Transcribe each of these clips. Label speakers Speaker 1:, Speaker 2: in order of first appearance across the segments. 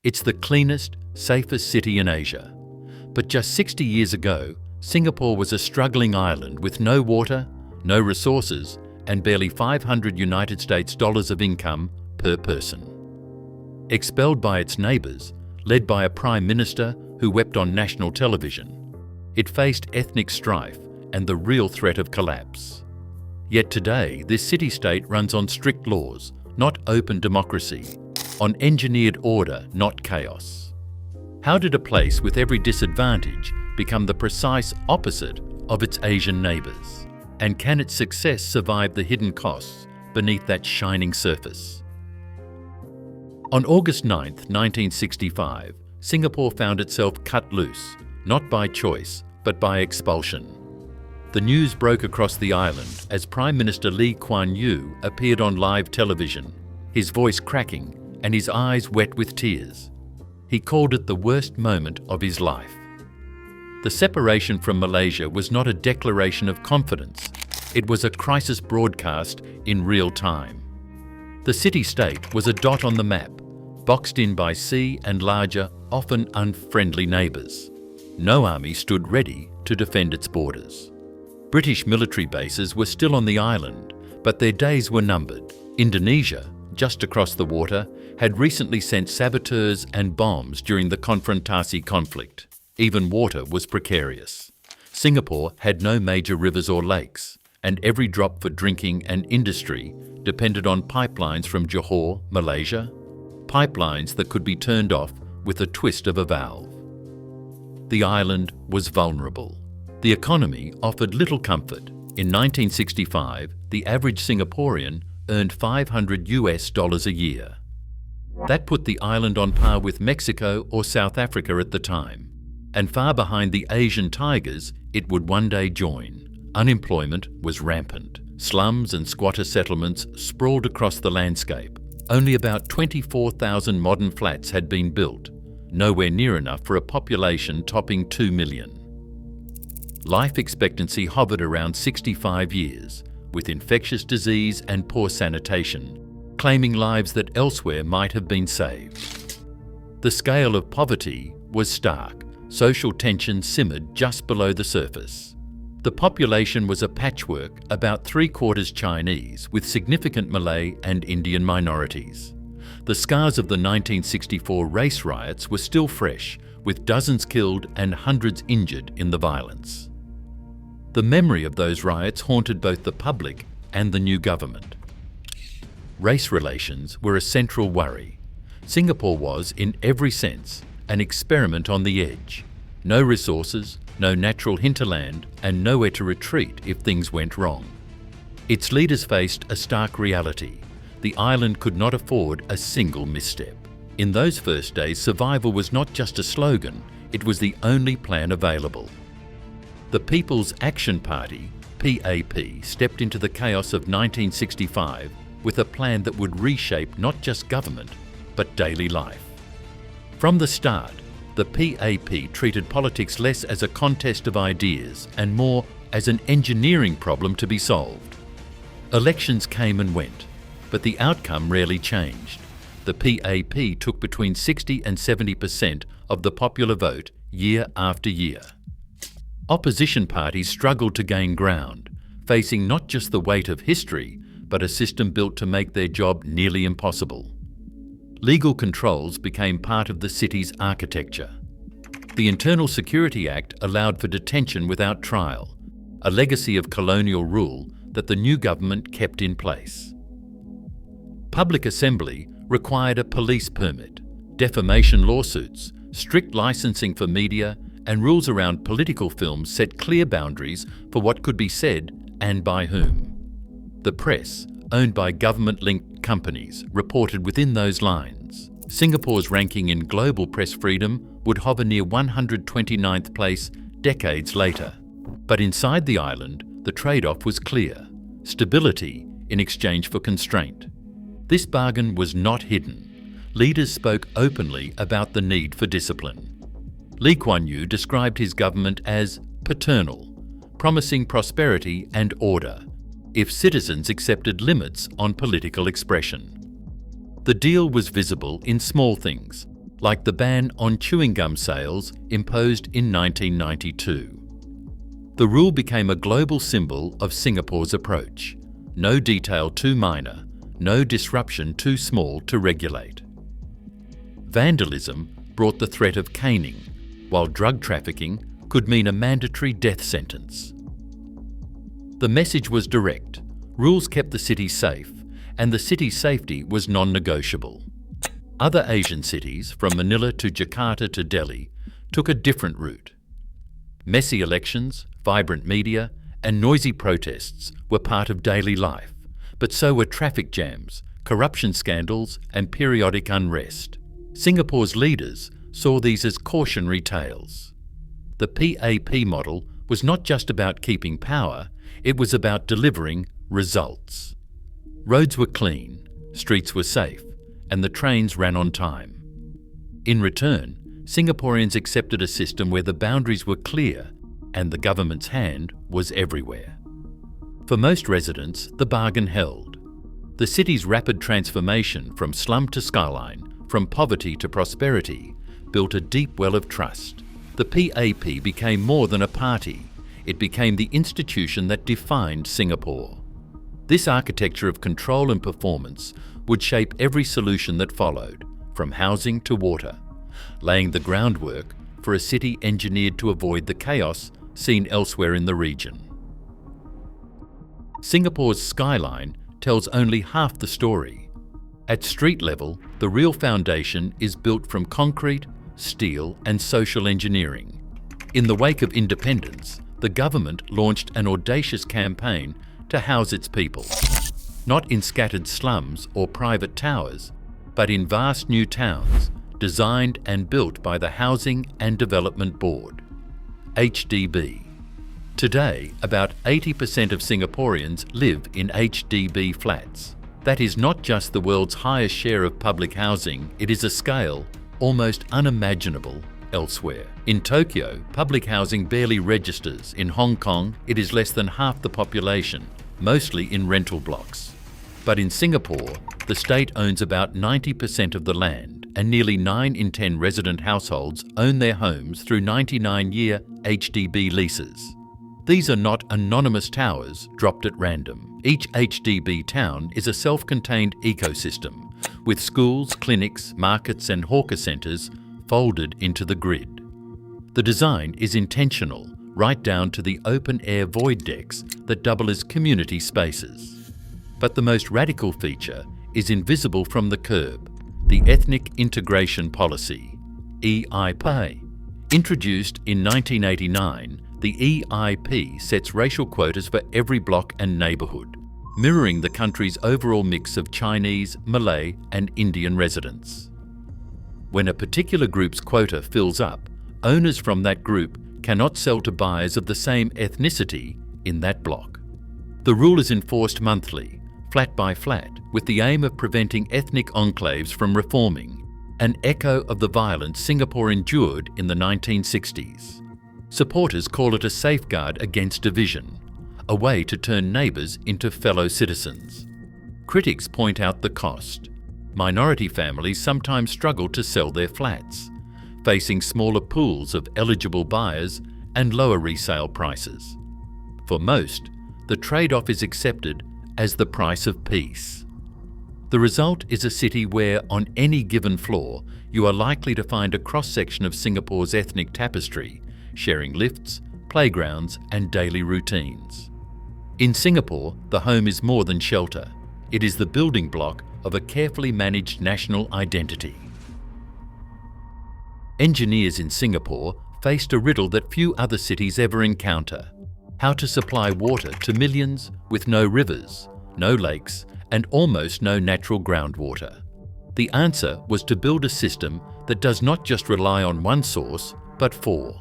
Speaker 1: It's the cleanest, safest city in Asia. But just 60 years ago, Singapore was a struggling island with no water, no resources, and barely $500 of income per person. Expelled by its neighbours, led by a prime minister who wept on national television, it faced ethnic strife and the real threat of collapse. Yet today, this city-state runs on strict laws, not open democracy, on engineered order, not chaos. How did a place with every disadvantage become the precise opposite of its Asian neighbours? And can its success survive the hidden costs beneath that shining surface? On August 9, 1965, Singapore found itself cut loose, not by choice, but by expulsion. The news broke across the island as Prime Minister Lee Kuan Yew appeared on live television, his voice cracking and his eyes wet with tears. He called it the worst moment of his life. The separation from Malaysia was not a declaration of confidence. It was a crisis broadcast in real time. The city-state was a dot on the map, boxed in by sea and larger, often unfriendly neighbours. No army stood ready to defend its borders. British military bases were still on the island, but their days were numbered. Indonesia, just across the water, had recently sent saboteurs and bombs during the Konfrontasi conflict. Even water was precarious. Singapore had no major rivers or lakes, and every drop for drinking and industry depended on pipelines from Johor, Malaysia, pipelines that could be turned off with a twist of a valve. The island was vulnerable. The economy offered little comfort. In 1965, the average Singaporean earned $500 a year. That put the island on par with Mexico or South Africa at the time, and far behind the Asian tigers it would one day join. Unemployment was rampant. Slums and squatter settlements sprawled across the landscape. Only about 24,000 modern flats had been built, nowhere near enough for a population topping 2 million. Life expectancy hovered around 65 years, with infectious disease and poor sanitation, claiming lives that elsewhere might have been saved. The scale of poverty was stark. Social tension simmered just below the surface. The population was a patchwork, about 3/4 Chinese, with significant Malay and Indian minorities. The scars of the 1964 race riots were still fresh, with dozens killed and hundreds injured in the violence. The memory of those riots haunted both the public and the new government. Race relations were a central worry. Singapore was, in every sense, an experiment on the edge. No resources, no natural hinterland, and nowhere to retreat if things went wrong. Its leaders faced a stark reality. The island could not afford a single misstep. In those first days, survival was not just a slogan, it was the only plan available. The People's Action Party, PAP, stepped into the chaos of 1965 with a plan that would reshape not just government, but daily life. From the start, the PAP treated politics less as a contest of ideas and more as an engineering problem to be solved. Elections came and went, but the outcome rarely changed. The PAP took between 60 and 70% of the popular vote year after year. Opposition parties struggled to gain ground, facing not just the weight of history, but a system built to make their job nearly impossible. Legal controls became part of the city's architecture. The Internal Security Act allowed for detention without trial, a legacy of colonial rule that the new government kept in place. Public assembly required a police permit, defamation lawsuits, strict licensing for media, and rules around political films set clear boundaries for what could be said and by whom. The press, owned by government-linked companies, reported within those lines. Singapore's ranking in global press freedom would hover near 129th place decades later. But inside the island, the trade-off was clear: stability in exchange for constraint. This bargain was not hidden. Leaders spoke openly about the need for discipline. Lee Kuan Yew described his government as paternal, promising prosperity and order if citizens accepted limits on political expression. The deal was visible in small things, like the ban on chewing gum sales imposed in 1992. The rule became a global symbol of Singapore's approach: no detail too minor, no disruption too small to regulate. Vandalism brought the threat of caning, while drug trafficking could mean a mandatory death sentence. The message was direct: rules kept the city safe, and the city's safety was non-negotiable. Other Asian cities, from Manila to Jakarta to Delhi, took a different route. Messy elections, vibrant media, and noisy protests were part of daily life, but so were traffic jams, corruption scandals, and periodic unrest. Singapore's leaders saw these as cautionary tales. The PAP model was not just about keeping power, it was about delivering results. Roads were clean, streets were safe, and the trains ran on time. In return, Singaporeans accepted a system where the boundaries were clear and the government's hand was everywhere. For most residents, the bargain held. The city's rapid transformation from slum to skyline, from poverty to prosperity, built a deep well of trust. The PAP became more than a party. It became the institution that defined Singapore. This architecture of control and performance would shape every solution that followed, from housing to water, laying the groundwork for a city engineered to avoid the chaos seen elsewhere in the region. Singapore's skyline tells only half the story. At street level, the real foundation is built from concrete, steel, and social engineering. In the wake of independence, the government launched an audacious campaign to house its people, not in scattered slums or private towers, but in vast new towns, designed and built by the Housing and Development Board, HDB. Today, about 80% of Singaporeans live in HDB flats. That is not just the world's highest share of public housing, it is a scale almost unimaginable elsewhere. In Tokyo, public housing barely registers. In Hong Kong, it is less than half the population, mostly in rental blocks. But in Singapore, the state owns about 90% of the land, and nearly 9 in 10 resident households own their homes through 99-year HDB leases. These are not anonymous towers dropped at random. Each HDB town is a self-contained ecosystem, with schools, clinics, markets and hawker centres folded into the grid. The design is intentional, right down to the open-air void decks that double as community spaces. But the most radical feature is invisible from the curb: the Ethnic Integration Policy, EIP. Introduced in 1989, the EIP sets racial quotas for every block and neighbourhood, mirroring the country's overall mix of Chinese, Malay and Indian residents. When a particular group's quota fills up, owners from that group cannot sell to buyers of the same ethnicity in that block. The rule is enforced monthly, flat by flat, with the aim of preventing ethnic enclaves from reforming, an echo of the violence Singapore endured in the 1960s. Supporters call it a safeguard against division, a way to turn neighbours into fellow citizens. Critics point out the cost. Minority families sometimes struggle to sell their flats, facing smaller pools of eligible buyers and lower resale prices. For most, the trade-off is accepted as the price of peace. The result is a city where, on any given floor, you are likely to find a cross-section of Singapore's ethnic tapestry, sharing lifts, playgrounds and daily routines. In Singapore, the home is more than shelter. It is the building block of a carefully managed national identity. Engineers in Singapore faced a riddle that few other cities ever encounter: how to supply water to millions with no rivers, no lakes, and almost no natural groundwater. The answer was to build a system that does not just rely on one source, but four.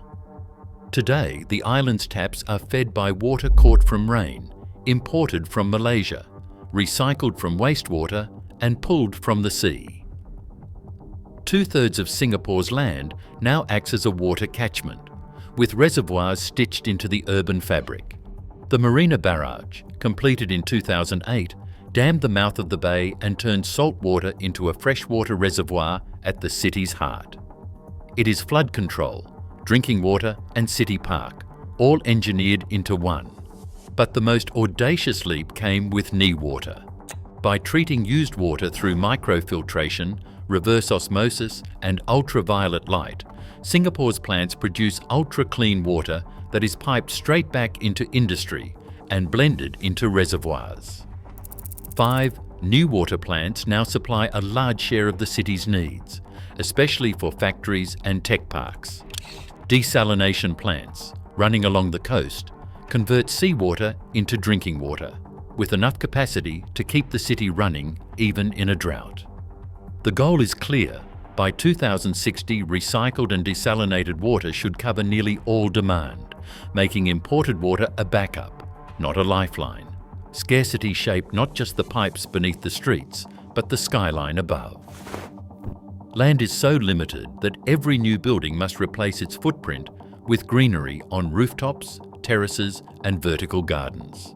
Speaker 1: Today, the island's taps are fed by water caught from rain, imported from Malaysia, recycled from wastewater, and pulled from the sea. 2/3 of Singapore's land now acts as a water catchment, with reservoirs stitched into the urban fabric. The Marina Barrage, completed in 2008, dammed the mouth of the bay and turned salt water into a freshwater reservoir at the city's heart. It is flood control, drinking water and city park, all engineered into one. But the most audacious leap came with NEWater. By treating used water through microfiltration, reverse osmosis and ultraviolet light, Singapore's plants produce ultra-clean water that is piped straight back into industry and blended into reservoirs. 5 NEWater plants now supply a large share of the city's needs, especially for factories and tech parks. Desalination plants, running along the coast, convert seawater into drinking water, with enough capacity to keep the city running even in a drought. The goal is clear. By 2060, recycled and desalinated water should cover nearly all demand, making imported water a backup, not a lifeline. Scarcity shaped not just the pipes beneath the streets, but the skyline above. Land is so limited that every new building must replace its footprint with greenery on rooftops, terraces and vertical gardens.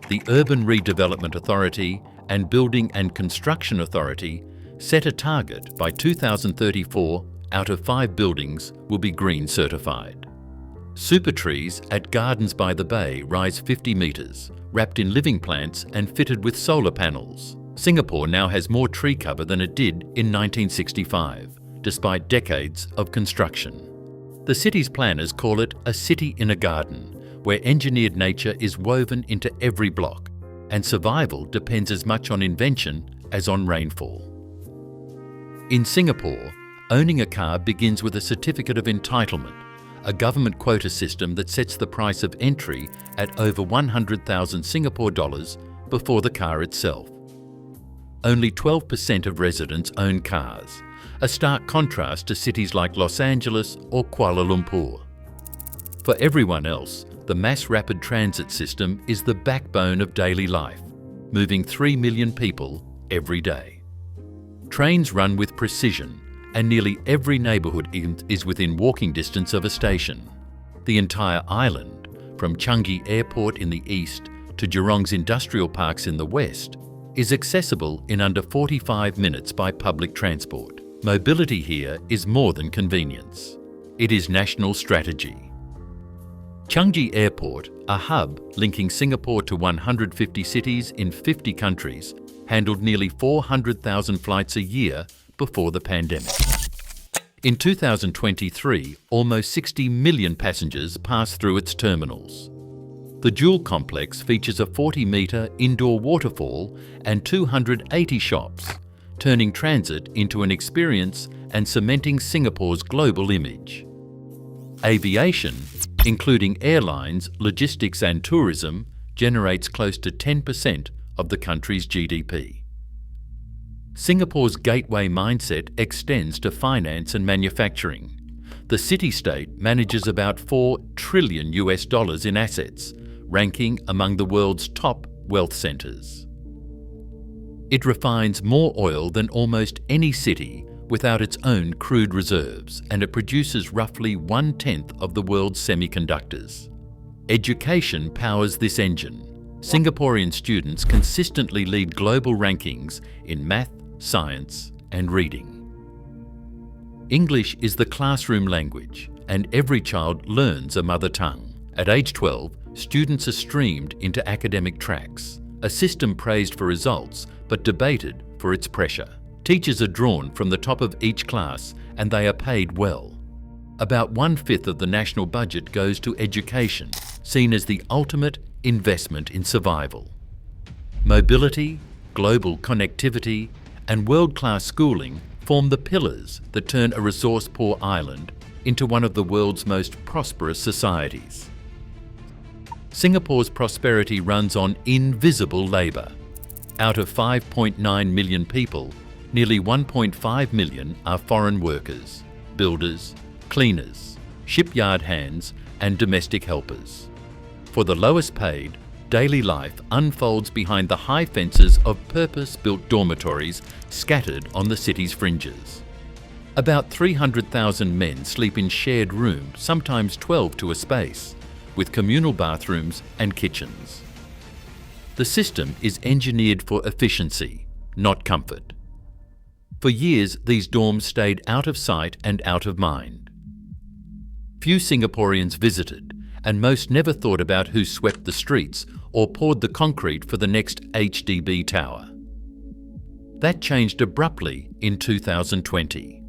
Speaker 1: The Urban Redevelopment Authority and Building and Construction Authority set a target by 2034 out of 5 buildings will be green certified. Super trees at Gardens by the Bay rise 50 metres, wrapped in living plants and fitted with solar panels. Singapore now has more tree cover than it did in 1965, despite decades of construction. The city's planners call it a city in a garden, where engineered nature is woven into every block, and survival depends as much on invention as on rainfall. In Singapore, owning a car begins with a certificate of entitlement, a government quota system that sets the price of entry at over 100,000 Singapore dollars before the car itself. Only 12% of residents own cars, a stark contrast to cities like Los Angeles or Kuala Lumpur. For everyone else, the mass rapid transit system is the backbone of daily life, moving 3 million people every day. Trains run with precision, and nearly every neighbourhood is within walking distance of a station. The entire island, from Changi Airport in the east to Jurong's industrial parks in the west, is accessible in under 45 minutes by public transport. Mobility here is more than convenience. It is national strategy. Changi Airport, a hub linking Singapore to 150 cities in 50 countries, handled nearly 400,000 flights a year before the pandemic. In 2023, almost 60 million passengers passed through its terminals. The Jewel complex features a 40-metre indoor waterfall and 280 shops, turning transit into an experience and cementing Singapore's global image. Aviation, including airlines, logistics and tourism, generates close to 10% of the country's GDP. Singapore's gateway mindset extends to finance and manufacturing. The city-state manages about $4 trillion in assets, ranking among the world's top wealth centres. It refines more oil than almost any city without its own crude reserves, and it produces roughly 1/10 of the world's semiconductors. Education powers this engine. Singaporean students consistently lead global rankings in math, science and reading. English is the classroom language, and every child learns a mother tongue. At age 12, students are streamed into academic tracks, a system praised for results but debated for its pressure. Teachers are drawn from the top of each class and they are paid well. About 1/5 of the national budget goes to education, seen as the ultimate investment in survival. Mobility, global connectivity, and world-class schooling form the pillars that turn a resource-poor island into one of the world's most prosperous societies. Singapore's prosperity runs on invisible labour. Out of 5.9 million people, nearly 1.5 million are foreign workers, builders, cleaners, shipyard hands, and domestic helpers. For the lowest paid, daily life unfolds behind the high fences of purpose-built dormitories scattered on the city's fringes. About 300,000 men sleep in shared rooms, sometimes 12 to a space, with communal bathrooms and kitchens. The system is engineered for efficiency, not comfort. For years, these dorms stayed out of sight and out of mind. Few Singaporeans visited, and most never thought about who swept the streets or poured the concrete for the next HDB tower. That changed abruptly in 2020.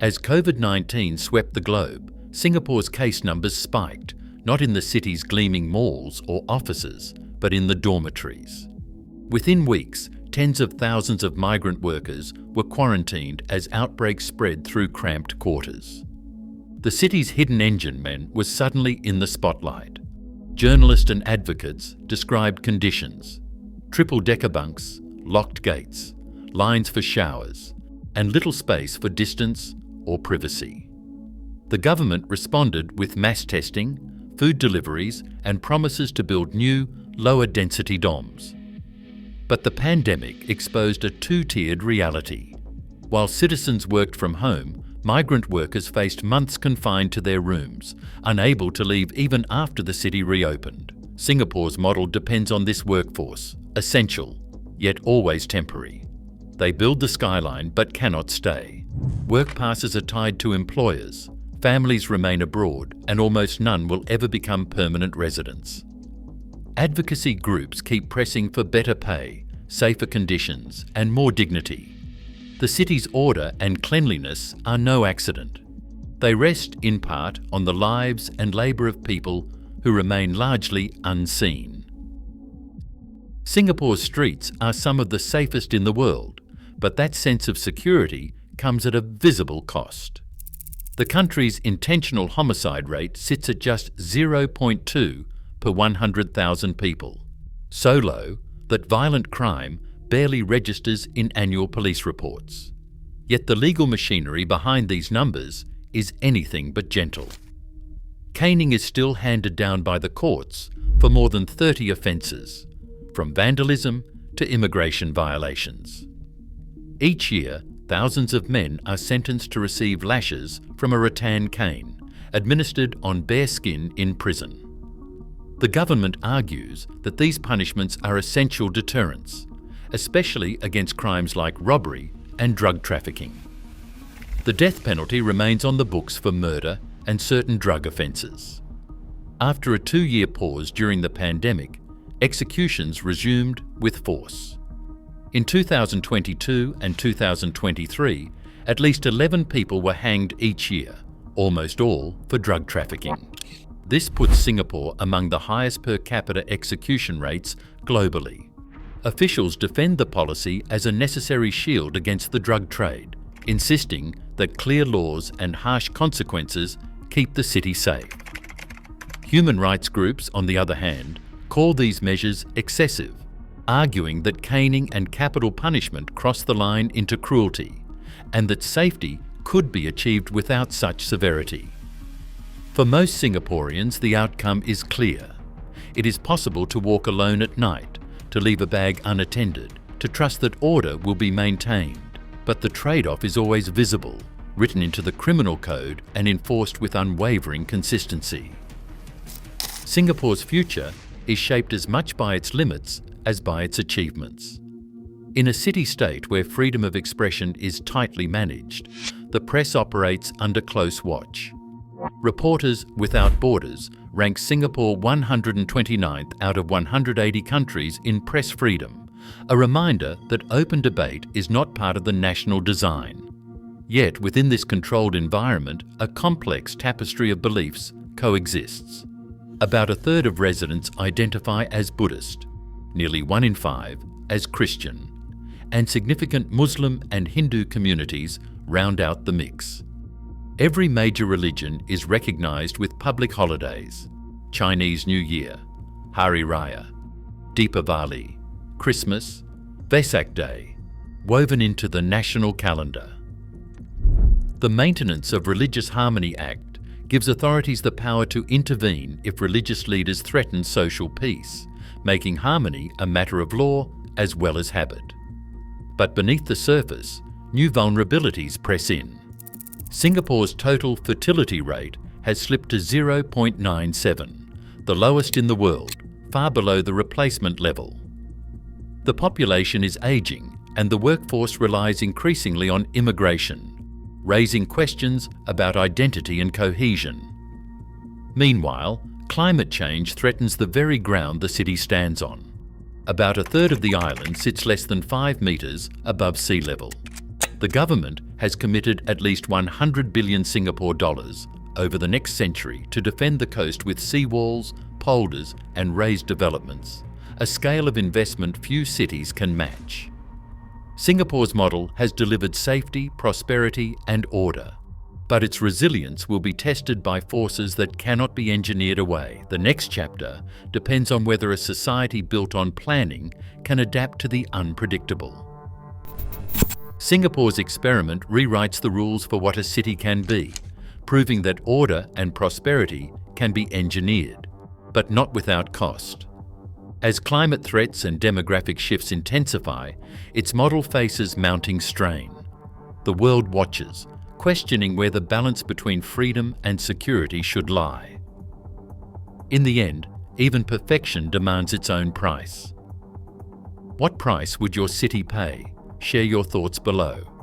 Speaker 1: As COVID-19 swept the globe, Singapore's case numbers spiked, not in the city's gleaming malls or offices, but in the dormitories. Within weeks, tens of thousands of migrant workers were quarantined as outbreaks spread through cramped quarters. The city's hidden engine man was suddenly in the spotlight. Journalists and advocates described conditions: triple-decker bunks, locked gates, lines for showers, and little space for distance or privacy. The government responded with mass testing, food deliveries, and promises to build new, lower-density dorms. But the pandemic exposed a two-tiered reality. While citizens worked from home, migrant workers faced months confined to their rooms, unable to leave even after the city reopened. Singapore's model depends on this workforce, essential, yet always temporary. They build the skyline but cannot stay. Work passes are tied to employers, families remain abroad, and almost none will ever become permanent residents. Advocacy groups keep pressing for better pay, safer conditions, and more dignity. The city's order and cleanliness are no accident. They rest in part on the lives and labour of people who remain largely unseen. Singapore's streets are some of the safest in the world, but that sense of security comes at a visible cost. The country's intentional homicide rate sits at just 0.2 per 100,000 people, so low that violent crime barely registers in annual police reports. Yet the legal machinery behind these numbers is anything but gentle. Caning is still handed down by the courts for more than 30 offences, from vandalism to immigration violations. Each year, thousands of men are sentenced to receive lashes from a rattan cane, administered on bare skin in prison. The government argues that these punishments are essential deterrents, especially against crimes like robbery and drug trafficking. The death penalty remains on the books for murder and certain drug offences. After a 2-year pause during the pandemic, executions resumed with force. In 2022 and 2023, at least 11 people were hanged each year, almost all for drug trafficking. This puts Singapore among the highest per capita execution rates globally. Officials defend the policy as a necessary shield against the drug trade, insisting that clear laws and harsh consequences keep the city safe. Human rights groups, on the other hand, call these measures excessive, arguing that caning and capital punishment cross the line into cruelty, and that safety could be achieved without such severity. For most Singaporeans, the outcome is clear. It is possible to walk alone at night, to leave a bag unattended, to trust that order will be maintained. But the trade-off is always visible, written into the criminal code and enforced with unwavering consistency. Singapore's future is shaped as much by its limits as by its achievements. In a city-state where freedom of expression is tightly managed, the press operates under close watch. Reporters Without Borders ranks Singapore 129th out of 180 countries in press freedom, a reminder that open debate is not part of the national design. Yet within this controlled environment, a complex tapestry of beliefs coexists. About a third of residents identify as Buddhist, nearly 1 in 5 as Christian, and significant Muslim and Hindu communities round out the mix. Every major religion is recognised with public holidays: Chinese New Year, Hari Raya, Deepavali, Christmas, Vesak Day, woven into the national calendar. The Maintenance of Religious Harmony Act gives authorities the power to intervene if religious leaders threaten social peace, making harmony a matter of law as well as habit. But beneath the surface, new vulnerabilities press in. Singapore's total fertility rate has slipped to 0.97, the lowest in the world, far below the replacement level. The population is aging and the workforce relies increasingly on immigration, raising questions about identity and cohesion. Meanwhile, climate change threatens the very ground the city stands on. About a third of the island sits less than 5 metres above sea level. The government has committed at least 100 billion Singapore dollars over the next century to defend the coast with seawalls, polders and raised developments, a scale of investment few cities can match. Singapore's model has delivered safety, prosperity and order, but its resilience will be tested by forces that cannot be engineered away. The next chapter depends on whether a society built on planning can adapt to the unpredictable. Singapore's experiment rewrites the rules for what a city can be, proving that order and prosperity can be engineered, but not without cost. As climate threats and demographic shifts intensify, its model faces mounting strain. The world watches, questioning where the balance between freedom and security should lie. In the end, even perfection demands its own price. What price would your city pay? Share your thoughts below.